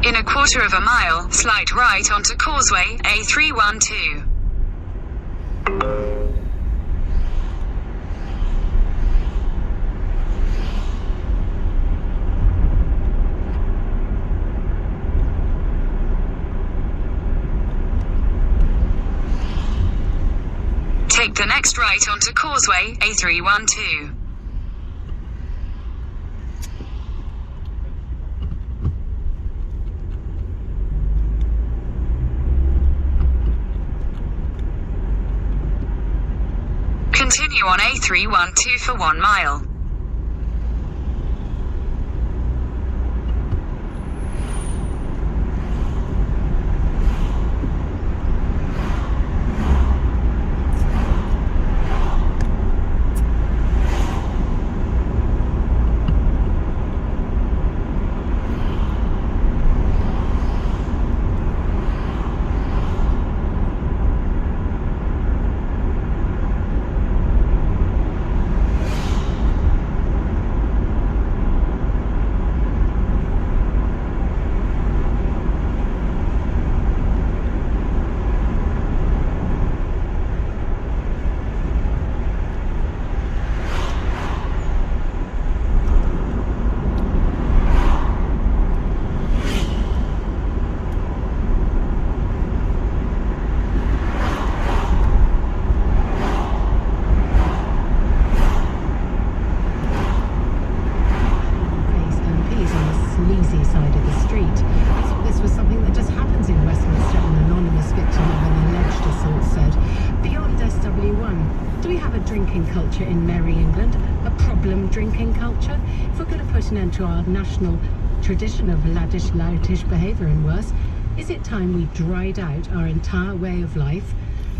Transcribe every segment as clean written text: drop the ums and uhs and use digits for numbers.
In a quarter of a mile, slight right onto Causeway, A312. Take the next right onto Causeway, A312. Continue on A312 for 1 mile. Culture in Merry England, a problem drinking culture. If we're going to put an end to our national tradition of laddish, loutish behaviour and worse, is it time we dried out our entire way of life?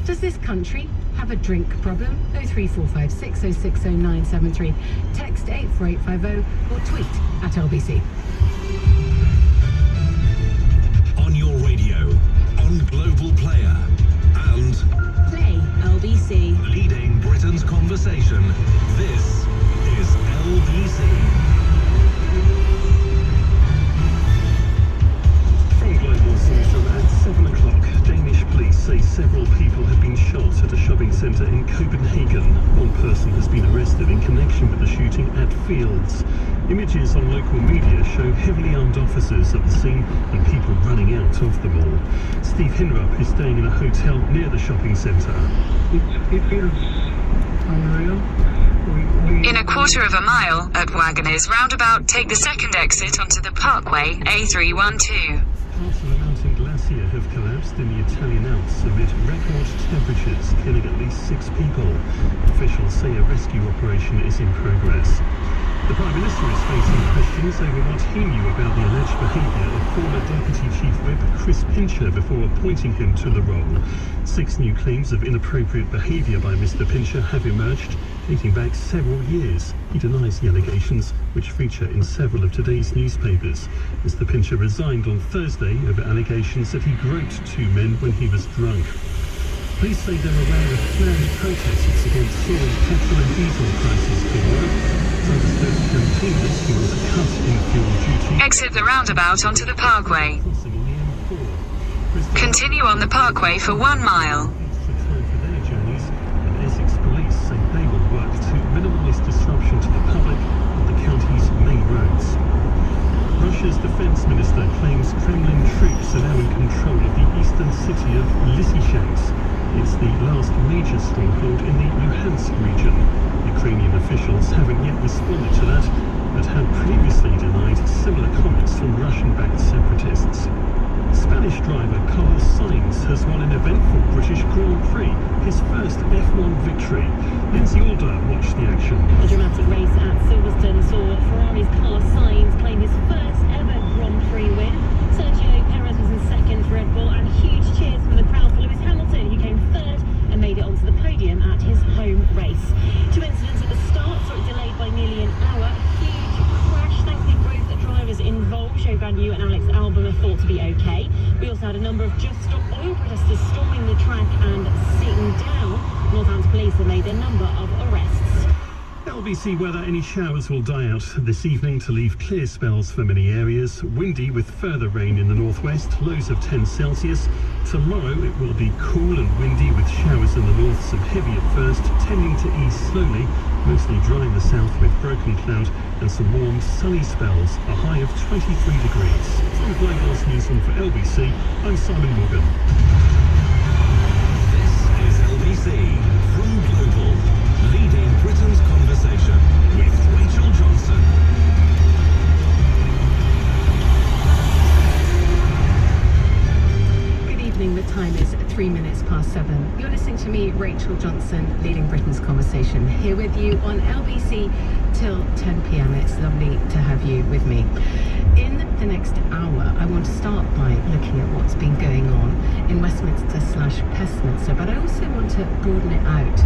Does this country have a drink problem? 03456 060973, text 84850 or tweet at LBC. On your radio, on Global Player, and Play LBC. Leading Britain's conversation. This is LBC. From Global Central at 7 o'clock, Danish police say several people have been shot at a shopping centre in Copenhagen. One person has been arrested in connection with the shooting at Fields. Images on local media show heavily armed officers at the scene and people running out of the mall. Steve Hinrup is staying in a hotel near the shopping centre. It feels unreal. In a quarter of a mile, at Wagoners Roundabout, take the second exit onto the Parkway, A312. Parts of the mountain glacier have collapsed in the Italian Alps amid record temperatures, killing at least 6 people. Officials say a rescue operation is in progress. The Prime Minister is facing questions over what he knew about the alleged behaviour of former Deputy Chief Whip Chris Pincher before appointing him to the role. 6 new claims of inappropriate behaviour by Mr Pincher have emerged, dating back several years. He denies the allegations, which feature in several of today's newspapers. Mr Pincher resigned on Thursday over allegations that he groped 2 men when he was drunk. Police say they're aware of planned protests against soaring petrol and diesel prices tomorrow. Campaigners who want to cut in fuel duty. Exit the roundabout onto the Parkway. Continue on the Parkway for 1 mile. For time for their journeys, and Essex police say they will work to minimise disruption to the public on the county's main roads. Russia's defence minister claims Kremlin troops are now in control of the eastern city of Lysychansk. It's the last major stronghold in the Luhansk region. Ukrainian officials haven't yet responded to that, but have previously denied similar comments from Russian-backed separatists. Spanish driver Carlos Sainz has won an eventful British Grand Prix, his first F1 victory. Lindsay Alder watched the action. A dramatic race at Silverstone saw Ferrari's Carlos Sainz claim his first ever Grand Prix win. Sergio Perez was in second for Red Bull, and huge cheers from the crowd for Lewis Hamilton, who came third and made it onto the podium at his home race. 2 incidents at the start saw it delayed by nearly an hour. Huge crash. Thankfully, both drivers involved, Shogun Yu and Alex Albon, are thought to be okay. We also had a number of Just Stop Oil protesters storming the track and sitting down. Northampton police have made a number of arrests. LBC weather, any showers will die out this evening to leave clear spells for many areas. Windy with further rain in the northwest, lows of 10 Celsius. Tomorrow it will be cool and windy with showers in the north, some heavy at first, tending to ease slowly, mostly dry in the south with broken cloud and some warm sunny spells, a high of 23 degrees. From Global's Newsroom for LBC, I'm Simon Morgan. This is LBC from Global, leading Britain's conversation with Rachel Johnson. Good evening, the time is 3 minutes past 7. You're listening to me, Rachel Johnson, leading Britain's conversation, here with you on LBC till 10 p.m. It's lovely to have you with me. In the next hour, I want to start by looking at what's been going on in Westminster/Pestminster, but I also want to broaden it out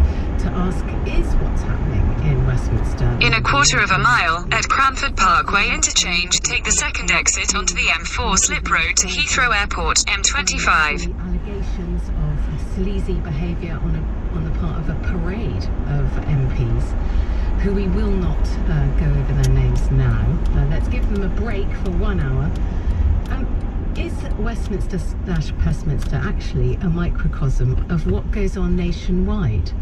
to ask, is what's happening in Westminster? In a quarter of a mile, at Cranford Parkway interchange, take the second exit onto the M4 slip road to Heathrow Airport, M25. The allegations of sleazy behaviour on the part of a parade of MPs, who we will not go over their names now. Let's give them a break for 1 hour. Is Westminster/Pestminster actually a microcosm of what goes on nationwide?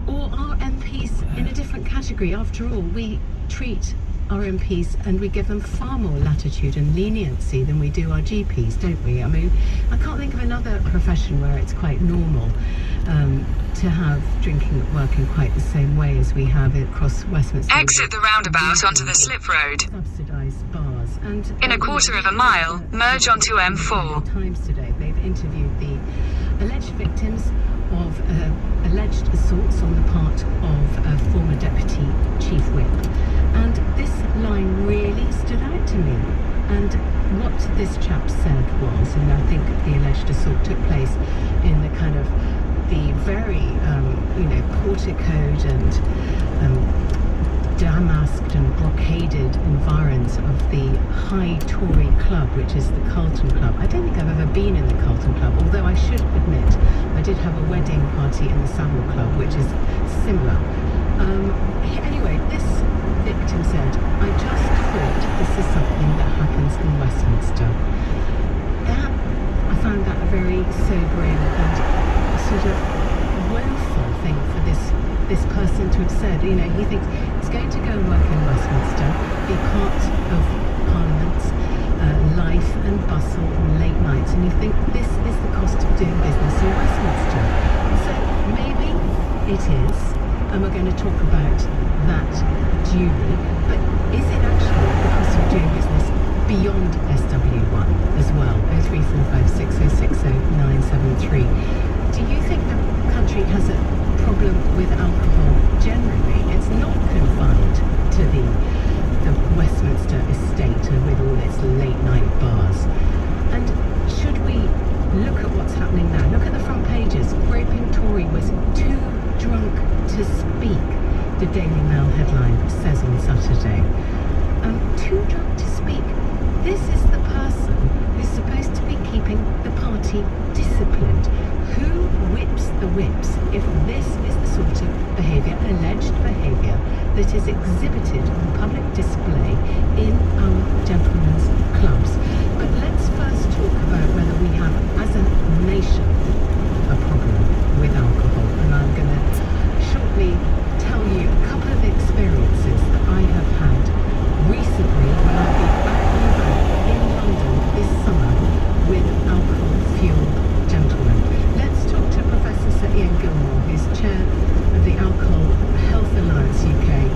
Or are MPs in a different category? After all, we treat our MPs and we give them far more latitude and leniency than we do our GPs, don't we? I mean, I can't think of another profession where it's quite normal to have drinking at work in quite the same way as we have it across Westminster. Exit the roundabout onto the slip road. Subsidised bars. And In a quarter of a mile, merge onto M4. Times today, they've interviewed the alleged victims of alleged assaults on the part of a former deputy chief whip. And this line really stood out to me. And what this chap said was, and I think the alleged assault took place in the kind of the very, porticoed and damasked and brocaded environs of the High Tory Club, which is the Carlton Club. I don't think I've ever been in the Carlton Club, although I should admit I did have a wedding party in the Savile Club, which is similar. Anyway, this victim said, "I just thought this is something that happens in Westminster." I found that a very sobering and sort of woeful thing for this person to have said. You know, he thinks he's going to go and work in Westminster, be part of Parliament's life and bustle and late nights, and you think this is the cost of doing business in Westminster. So maybe it is, and we're going to talk about that duly, but is it actually the cost of doing business beyond SW1 as well? 03456060973. Do you think the country has a problem with alcohol generally? It's not confined to the Westminster estate and with all its late night bars. And should we look at what's happening now? Look at the front pages. Groping Tory was too drunk to speak, the Daily Mail headline says on Saturday. Too drunk to speak. This is the person who's supposed to be keeping the party disciplined. Who whips the whips if this is the sort of behaviour, alleged behaviour, that is exhibited on public display in our gentlemen's clubs? But let's first talk about whether we have, as a nation, a problem with alcohol. And I'm going to shortly tell you a couple of experiences that I have had recently when I've been out and about in London this summer with alcohol-fueled gentlemen. Let's talk to Professor Sir Ian Gilmore, who's chair of the Alcohol Health Alliance UK,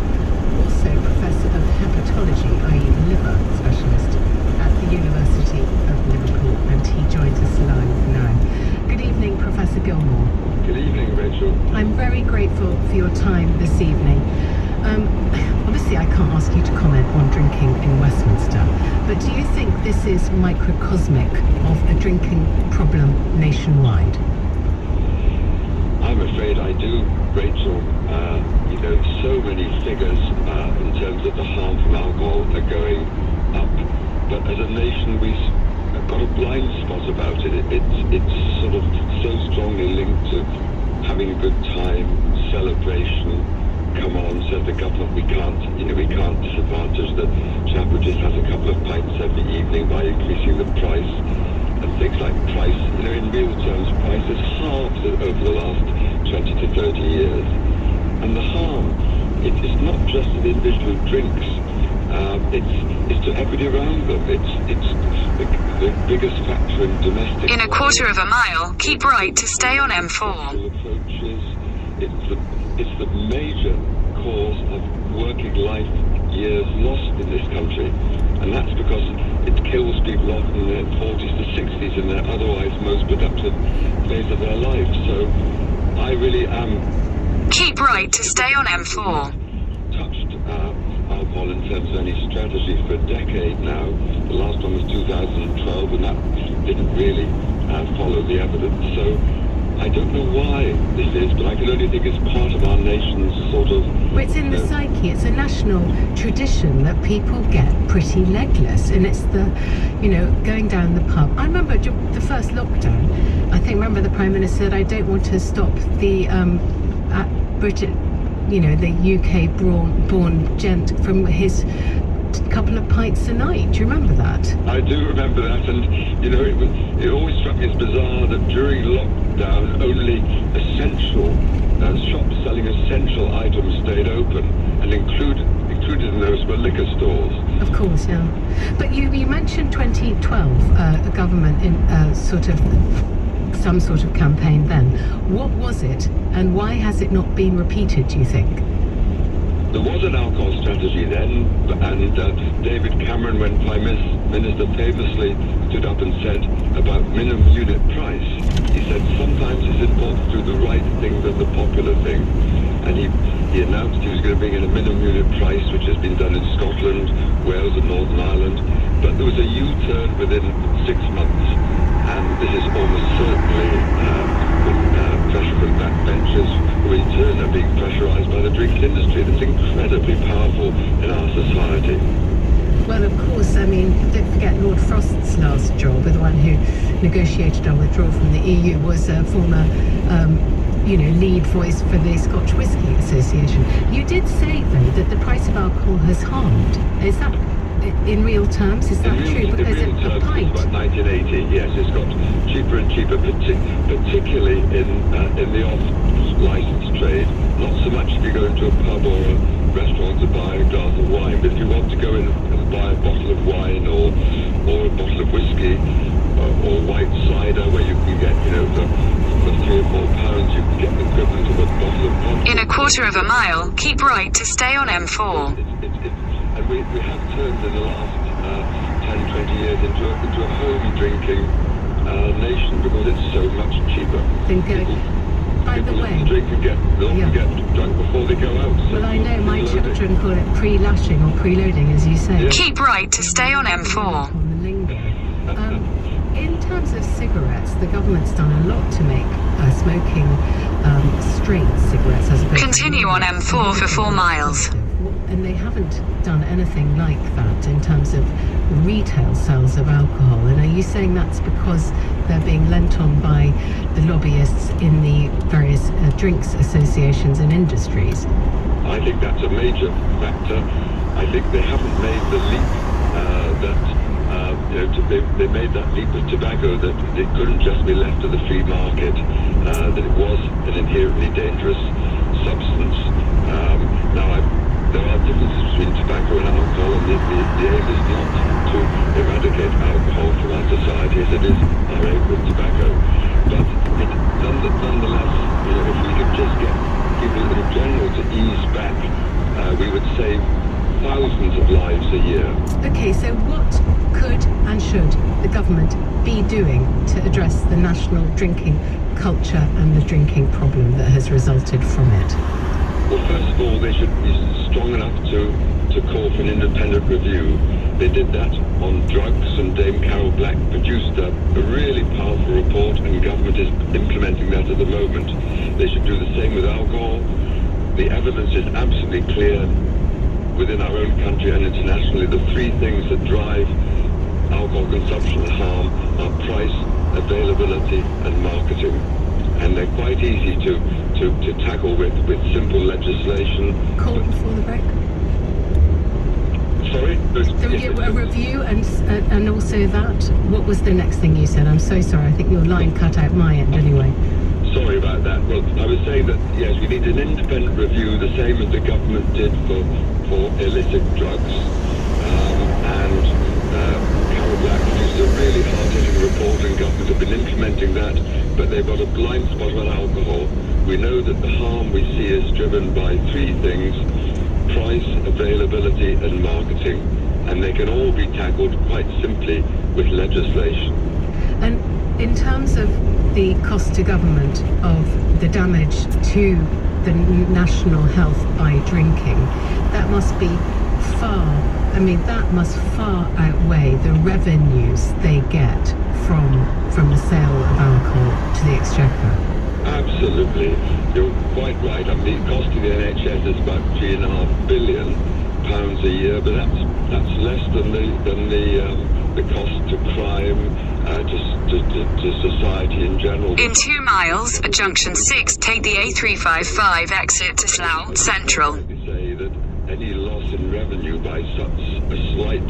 also Professor of Hepatology, i.e. liver specialist, at the University of Liverpool, and he joins us live now. Good evening, Professor Gilmore. Good evening, Rachel. I'm very grateful for your time this evening. Obviously, I can't ask you to comment on drinking in Westminster, but do you think this is microcosmic of a drinking problem nationwide? I'm afraid I do, Rachel. So many figures in terms of the harm from alcohol are going up, but as a nation we've got a blind spot about it. It's sort of so strongly linked to having a good time, celebration, come on, said the government, we can't disadvantage the chap who just has a couple of pints every evening by increasing the price. And things like price, in real terms, price has halved over the last 20 to 30 years. And the harm, it's not just to the individual who drinks, it's to everybody around them. It's the biggest factor in domestic. In a quarter of a mile, keep right to stay on M4. Approaches. It's the major cause of working life years lost in this country. And that's because it kills people often in their 40s to 60s in their otherwise most productive phase of their life. So I really am... Keep right to stay on M4. ...touched alcohol in terms of any strategy for a decade now. The last one was 2012 and that didn't really follow the evidence. So I don't know why this is, but I can only think it's part of our nation's sort of... Well, it's in the psyche. It's a national tradition that people get pretty legless, and it's the, going down the pub. I remember the first lockdown. Remember the Prime Minister said, "I don't want to stop the the UK-born gent from his couple of pints a night." Do you remember that? I do remember that, and it always struck me as bizarre that during lockdown only essential shops selling essential items stayed open, and included in those were liquor stores. Of course, yeah. But you mentioned 2012, a government in some sort of campaign then. What was it, and why has it not been repeated, do you think? There was an alcohol strategy then, and David Cameron, when Prime Minister, famously stood up and said about minimum unit price. He said sometimes it's important to do the right thing than the popular thing. And he announced he was going to bring in a minimum unit price, which has been done in Scotland, Wales and Northern Ireland. But there was a U-turn within 6 months. And this is almost certainly pressure from backbenchers who in turn are being pressurised by the drinks industry. That's incredibly powerful in our society. Well, of course, don't forget Lord Frost's last job, the one who negotiated our withdrawal from the EU, was a former, lead voice for the Scotch Whisky Association. You did say, though, that the price of alcohol has halved. Is that... in real terms, is that true? Because in real terms, pint... it's about 1980, yes, it's got cheaper and cheaper, particularly in the off-licensed trade. Not so much if you go into a pub or a restaurant to buy a glass of wine, but if you want to go in and buy a bottle of wine or a bottle of whiskey or white cider, where you can get, for £3 or £4, you can get the equivalent of a bottle of vodka. In a quarter of a mile, keep right to stay on M4. And we have turned in the last 10, 20 years into a home drinking nation because it's so much cheaper. Then go. By the way, drink and get drunk before they go out. Well, I know my children call it pre-lashing or preloading, as you say. Yeah. Keep right to stay on M4. On the lingo. In terms of cigarettes, the government's done a lot to make smoking straight cigarettes as opposed Continue on M4 for 4 miles. And they haven't done anything like that in terms of retail sales of alcohol. And are you saying that's because they're being lent on by the lobbyists in the various drinks associations and industries? I think that's a major factor. I think they haven't made the leap they made that leap with tobacco, that it couldn't just be left to the free market, that it was an inherently dangerous substance. There are differences between tobacco and alcohol, and the aim is not to eradicate alcohol from our society as it is our aim with tobacco. But nonetheless, if we could just get people in general to ease back, we would save thousands of lives a year. Okay, so what could and should the government be doing to address the national drinking culture and the drinking problem that has resulted from it? Well, first of all, they should be strong enough to call for an independent review. They did that on drugs, and Dame Carol Black produced a really powerful report, and government is implementing that at the moment. They should do the same with alcohol. The evidence is absolutely clear within our own country and internationally. The 3 things that drive alcohol consumption and harm are price, availability, and marketing. and they're quite easy to tackle with simple legislation. Call before the break. Sorry? A review and also that. What was the next thing you said? I'm so sorry. I think your line cut out my end anyway. Sorry about that. Well, I was saying that, yes, we need an independent review, the same as the government did for illicit drugs. And Carol Black produced a really hard-hitting report, and government have been implementing that, but they've got a blind spot on alcohol. We know that the harm we see is driven by three things: price, availability, and marketing. And they can all be tackled quite simply with legislation. And in terms of the cost to government of the damage to the national health by drinking, that must be that must far outweigh the revenues they get from the sale of alcohol to the exchequer. Absolutely. You're quite right. I mean, the cost to the NHS is about £3.5 billion a year, but that's less than the cost to crime, to society in general. In 2 miles, at junction 6, take the A355 exit to Slough Central. Say that any loss in revenue by such a slight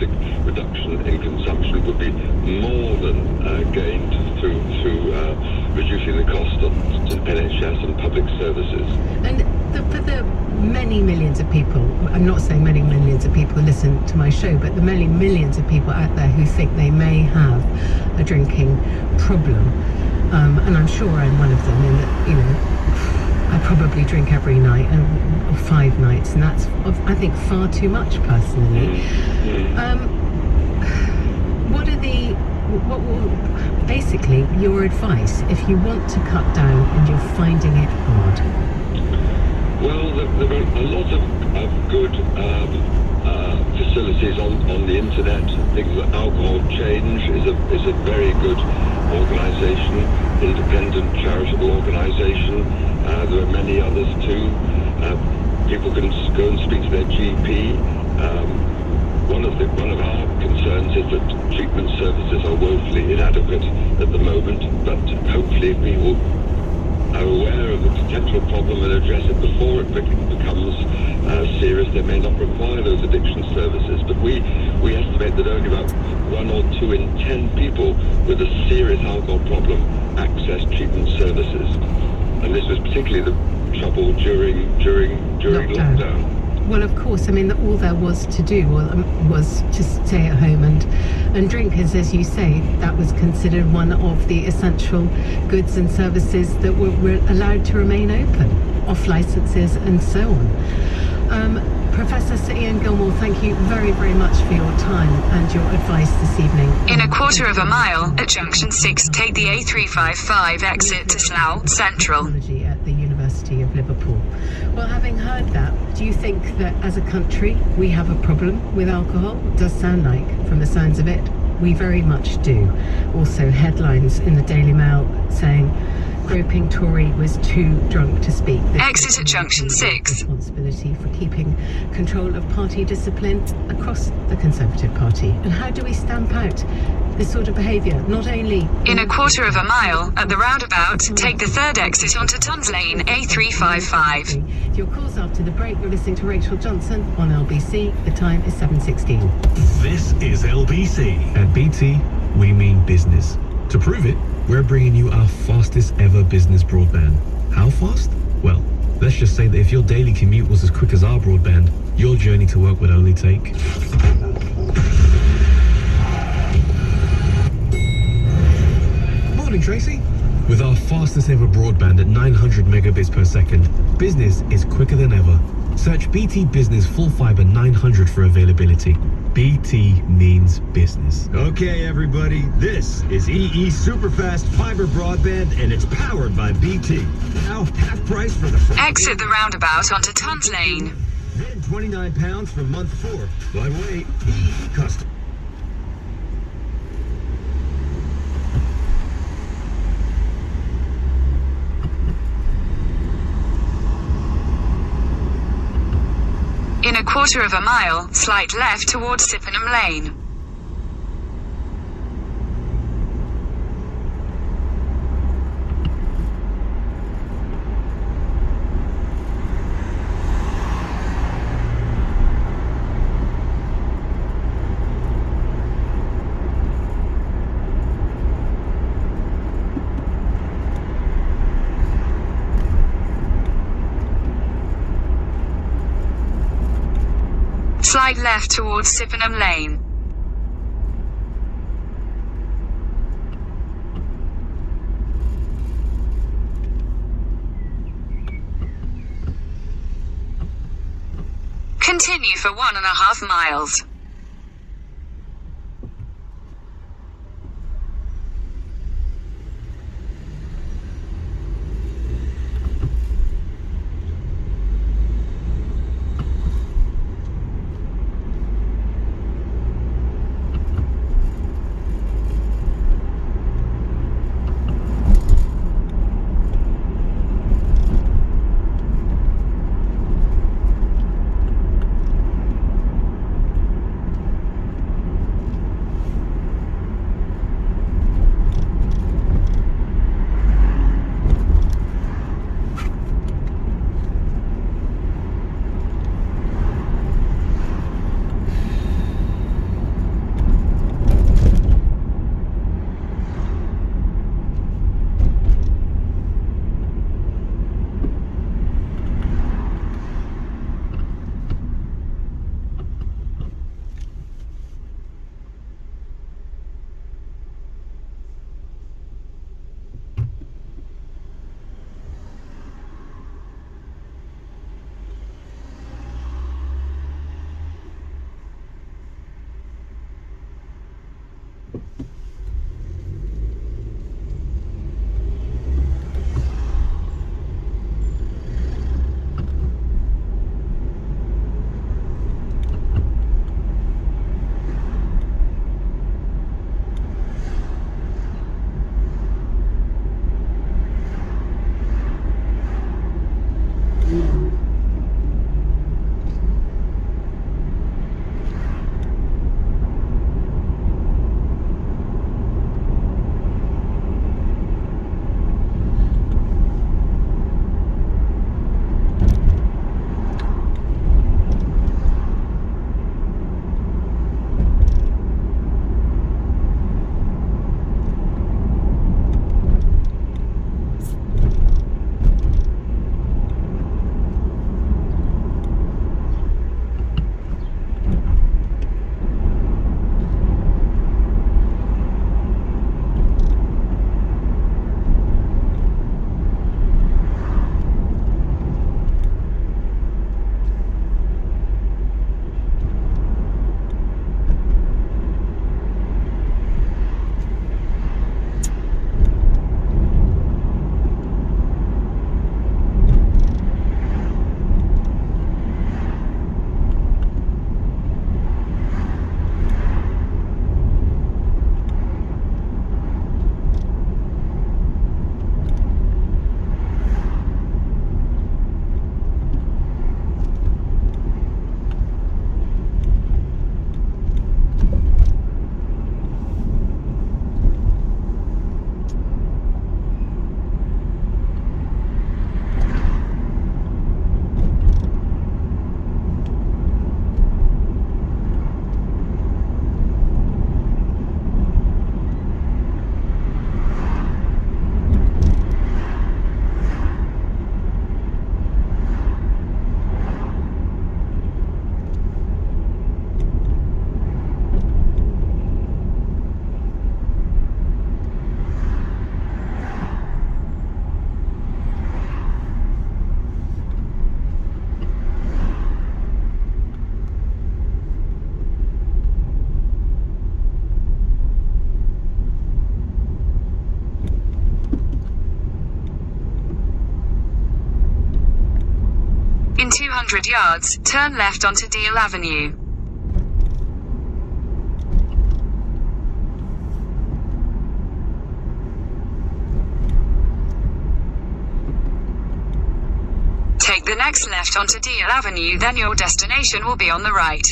reduction in consumption would be more than gained through reducing the cost to NHS and public services. And for the many millions of people, I'm not saying many millions of people listen to my show, but the many millions of people out there who think they may have a drinking problem, and I'm sure I'm one of them, in that, I probably drink every night, or 5 nights, and that's, I think, far too much personally. What will basically your advice if you want to cut down and you're finding it hard? Well, there are a lot of good facilities on the internet. Things like Alcohol Change is a very good organisation, independent charitable organisation. There are many others too. People can go and speak to their GP. One of our concerns is that treatment services are woefully inadequate at the moment, but hopefully people are aware of the potential problem and address it before it becomes serious. They may not require those addiction services, but we estimate that only about 1 or 2 in 10 people with a serious alcohol problem access treatment services. And this was particularly the trouble during lockdown. Well, of course, I mean, all there was to do was to stay at home and drink, as you say, that was considered one of the essential goods and services that were allowed to remain open, off licenses and so on. Professor Sir Ian Gilmore, thank you very, very much for your time and your advice this evening. In 1/4 mile, at junction 6, take the A355 exit to Slough Central. At the University of Liverpool. Well, having heard that, do you think that as a country we have a problem with alcohol? It does sound like, from the sounds of it, we very much do. Also, headlines in the Daily Mail saying groping Tory was too drunk to speak. Exit at junction 6. Responsibility for keeping control of party discipline across the Conservative Party. And how do we stamp out this sort of behaviour? Not only in 1/4 mile, at the roundabout, take the 3rd exit onto Tons Lane, A355. Your calls after the break. You're listening to Rachel Johnson on LBC. The time is 7:16. This is LBC. At BT, we mean business. To prove it, we're bringing you our fastest ever business broadband. How fast? Well, let's just say that if your daily commute was as quick as our broadband, your journey to work would only take... Morning, Tracy. With our fastest ever broadband at 900 megabits per second, business is quicker than ever. Search BT Business Full Fiber 900 for availability. BT means business. Okay, everybody, this is EE Superfast Fiber Broadband, and it's powered by BT. Now, half price for the first... Exit the roundabout onto Tons Lane. Then £29 for month 4. By the way, EE custom. In 1/4 mile, slight left towards Sippenham Lane. right left towards Sippenham Lane. Continue for 1.5 miles. In 200 yards, turn left onto Deal Avenue. Take the next left onto Deal Avenue, then your destination will be on the right.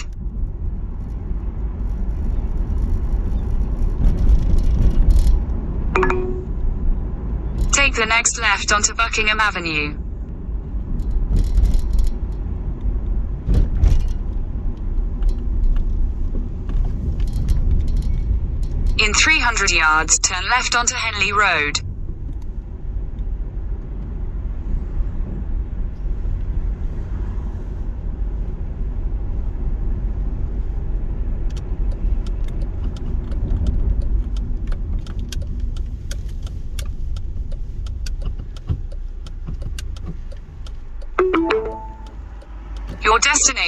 Take the next left onto Buckingham Avenue. In 300 yards, turn left onto Henley Road. Your destination